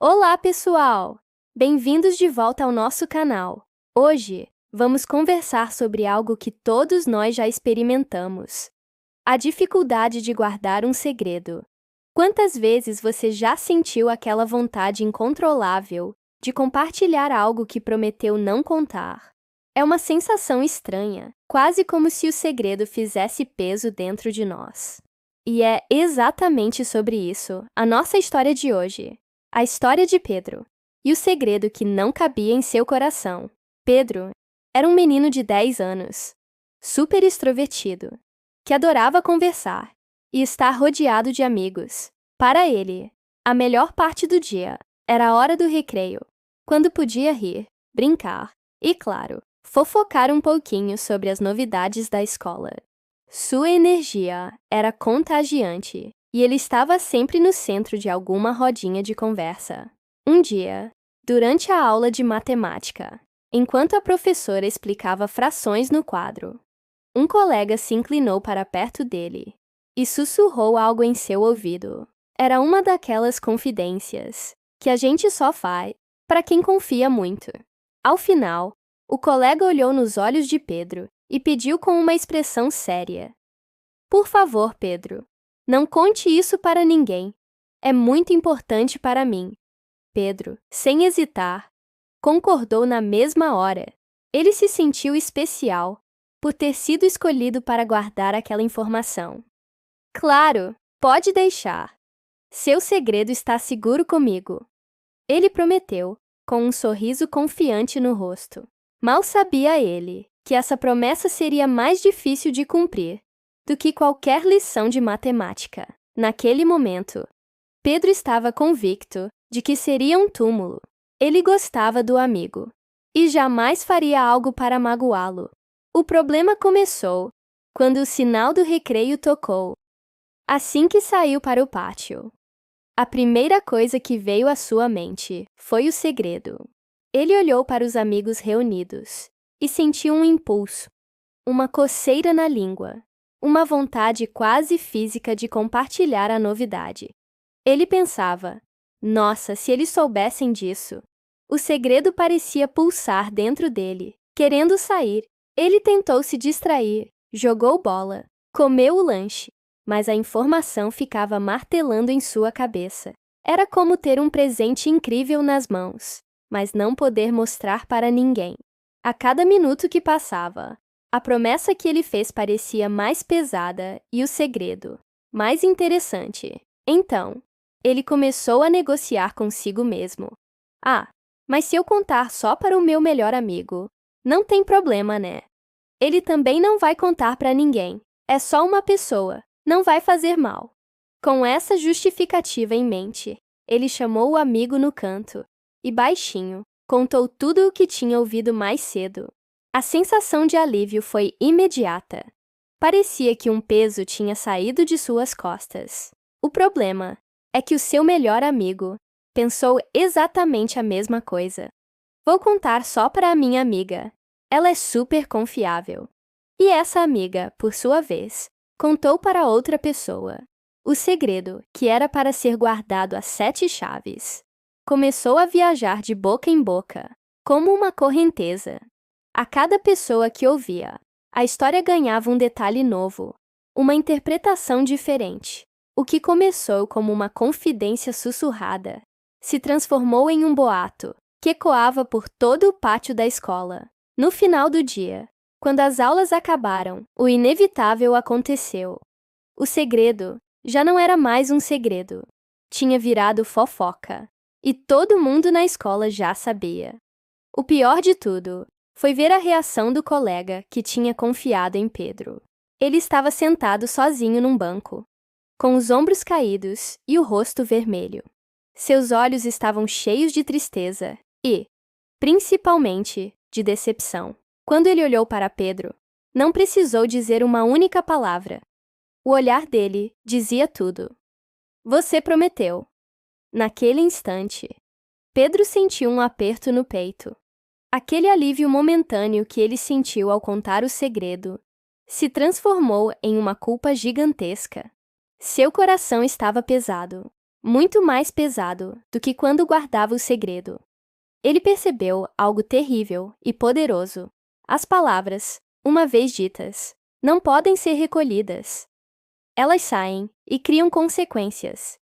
Olá, pessoal! Bem-vindos de volta ao nosso canal. Hoje, vamos conversar sobre algo que todos nós já experimentamos: a dificuldade de guardar um segredo. Quantas vezes você já sentiu aquela vontade incontrolável de compartilhar algo que prometeu não contar? É uma sensação estranha, quase como se o segredo fizesse peso dentro de nós. E é exatamente sobre isso a nossa história de hoje. A história de Pedro e o segredo que não cabia em seu coração. Pedro era um menino de 10 anos, super extrovertido, que adorava conversar e estar rodeado de amigos. Para ele, a melhor parte do dia era a hora do recreio, quando podia rir, brincar e, claro, fofocar um pouquinho sobre as novidades da escola. Sua energia era contagiante e ele estava sempre no centro de alguma rodinha de conversa. Um dia, durante a aula de matemática, enquanto a professora explicava frações no quadro, um colega se inclinou para perto dele e sussurrou algo em seu ouvido. Era uma daquelas confidências que a gente só faz para quem confia muito. Ao final, o colega olhou nos olhos de Pedro e pediu com uma expressão séria: "Por favor, Pedro, não conte isso para ninguém. É muito importante para mim." Pedro, sem hesitar, concordou na mesma hora. Ele se sentiu especial por ter sido escolhido para guardar aquela informação. "Claro, pode deixar. Seu segredo está seguro comigo." Ele prometeu, com um sorriso confiante no rosto. Mal sabia ele que essa promessa seria mais difícil de cumprir do que qualquer lição de matemática. Naquele momento, Pedro estava convicto de que seria um túmulo. Ele gostava do amigo e jamais faria algo para magoá-lo. O problema começou quando o sinal do recreio tocou. Assim que saiu para o pátio, a primeira coisa que veio à sua mente foi o segredo. Ele olhou para os amigos reunidos e sentiu um impulso, uma coceira na língua, uma vontade quase física de compartilhar a novidade. Ele pensava: "Nossa, se eles soubessem disso." O segredo parecia pulsar dentro dele, querendo sair. Ele tentou se distrair, jogou bola, comeu o lanche, mas a informação ficava martelando em sua cabeça. Era como ter um presente incrível nas mãos, mas não poder mostrar para ninguém. A cada minuto que passava, a promessa que ele fez parecia mais pesada e o segredo mais interessante. Então, ele começou a negociar consigo mesmo. "Ah, mas se eu contar só para o meu melhor amigo, não tem problema, né? Ele também não vai contar para ninguém. É só uma pessoa, não vai fazer mal." Com essa justificativa em mente, ele chamou o amigo no canto e, baixinho, contou tudo o que tinha ouvido mais cedo. A sensação de alívio foi imediata. Parecia que um peso tinha saído de suas costas. O problema é que o seu melhor amigo pensou exatamente a mesma coisa. "Vou contar só para a minha amiga. Ela é super confiável." E essa amiga, por sua vez, contou para outra pessoa. O segredo, que era para ser guardado a 7 chaves, começou a viajar de boca em boca, como uma correnteza. A cada pessoa que ouvia, a história ganhava um detalhe novo, uma interpretação diferente. O que começou como uma confidência sussurrada se transformou em um boato que ecoava por todo o pátio da escola. No final do dia, quando as aulas acabaram, o inevitável aconteceu. O segredo já não era mais um segredo. Tinha virado fofoca. E todo mundo na escola já sabia. O pior de tudo foi ver a reação do colega que tinha confiado em Pedro. Ele estava sentado sozinho num banco, com os ombros caídos e o rosto vermelho. Seus olhos estavam cheios de tristeza e, principalmente, de decepção. Quando ele olhou para Pedro, não precisou dizer uma única palavra. O olhar dele dizia tudo. "Você prometeu." Naquele instante, Pedro sentiu um aperto no peito. Aquele alívio momentâneo que ele sentiu ao contar o segredo se transformou em uma culpa gigantesca. Seu coração estava pesado, muito mais pesado do que quando guardava o segredo. Ele percebeu algo terrível e poderoso. As palavras, uma vez ditas, não podem ser recolhidas. Elas saem e criam consequências.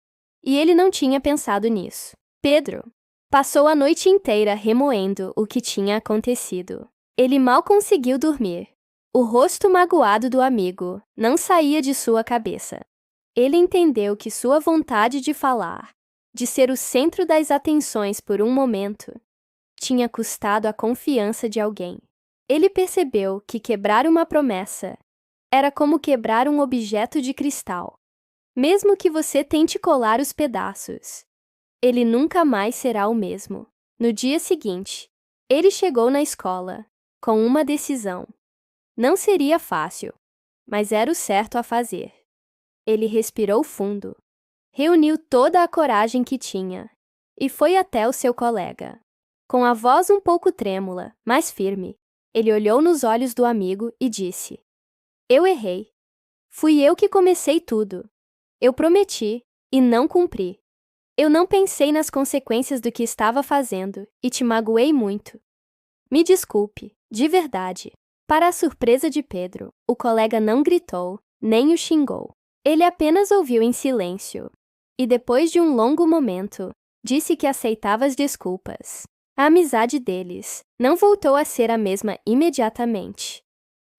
E ele não tinha pensado nisso. Pedro passou a noite inteira remoendo o que tinha acontecido. Ele mal conseguiu dormir. O rosto magoado do amigo não saía de sua cabeça. Ele entendeu que sua vontade de falar, de ser o centro das atenções por um momento, tinha custado a confiança de alguém. Ele percebeu que quebrar uma promessa era como quebrar um objeto de cristal. Mesmo que você tente colar os pedaços, ele nunca mais será o mesmo. No dia seguinte, ele chegou na escola com uma decisão. Não seria fácil, mas era o certo a fazer. Ele respirou fundo, reuniu toda a coragem que tinha e foi até o seu colega. Com a voz um pouco trêmula, mas firme, ele olhou nos olhos do amigo e disse: "Eu errei. Fui eu que comecei tudo. Eu prometi e não cumpri. Eu não pensei nas consequências do que estava fazendo e te magoei muito. Me desculpe, de verdade." Para a surpresa de Pedro, o colega não gritou, nem o xingou. Ele apenas ouviu em silêncio e, depois de um longo momento, disse que aceitava as desculpas. A amizade deles não voltou a ser a mesma imediatamente.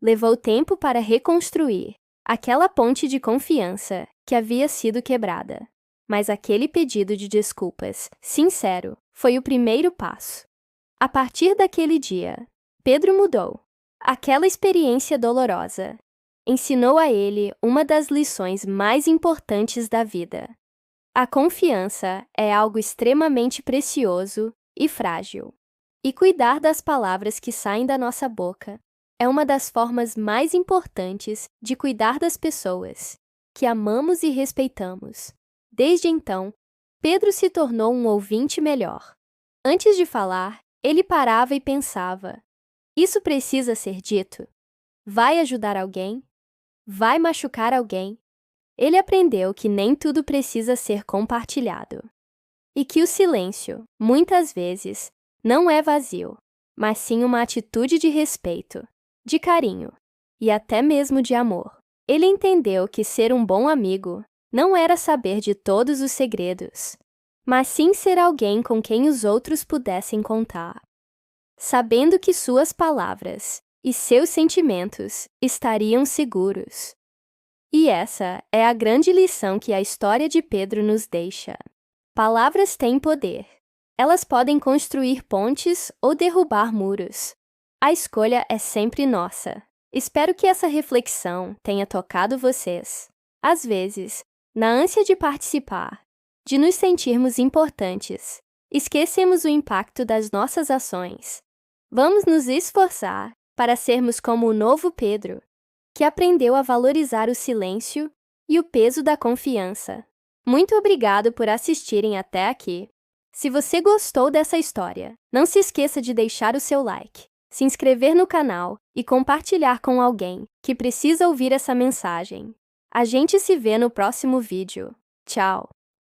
Levou tempo para reconstruir aquela ponte de confiança que havia sido quebrada. Mas aquele pedido de desculpas, sincero, foi o primeiro passo. A partir daquele dia, Pedro mudou. Aquela experiência dolorosa ensinou a ele uma das lições mais importantes da vida. A confiança é algo extremamente precioso e frágil. E cuidar das palavras que saem da nossa boca é uma das formas mais importantes de cuidar das pessoas que amamos e respeitamos. Desde então, Pedro se tornou um ouvinte melhor. Antes de falar, ele parava e pensava: isso precisa ser dito? Vai ajudar alguém? Vai machucar alguém? Ele aprendeu que nem tudo precisa ser compartilhado. E que o silêncio, muitas vezes, não é vazio, mas sim uma atitude de respeito, de carinho e até mesmo de amor. Ele entendeu que ser um bom amigo não era saber de todos os segredos, mas sim ser alguém com quem os outros pudessem contar, sabendo que suas palavras e seus sentimentos estariam seguros. E essa é a grande lição que a história de Pedro nos deixa. Palavras têm poder. Elas podem construir pontes ou derrubar muros. A escolha é sempre nossa. Espero que essa reflexão tenha tocado vocês. Às vezes, na ânsia de participar, de nos sentirmos importantes, esquecemos o impacto das nossas ações. Vamos nos esforçar para sermos como o novo Pedro, que aprendeu a valorizar o silêncio e o peso da confiança. Muito obrigado por assistirem até aqui. Se você gostou dessa história, não se esqueça de deixar o seu like, se inscrever no canal e compartilhar com alguém que precisa ouvir essa mensagem. A gente se vê no próximo vídeo. Tchau!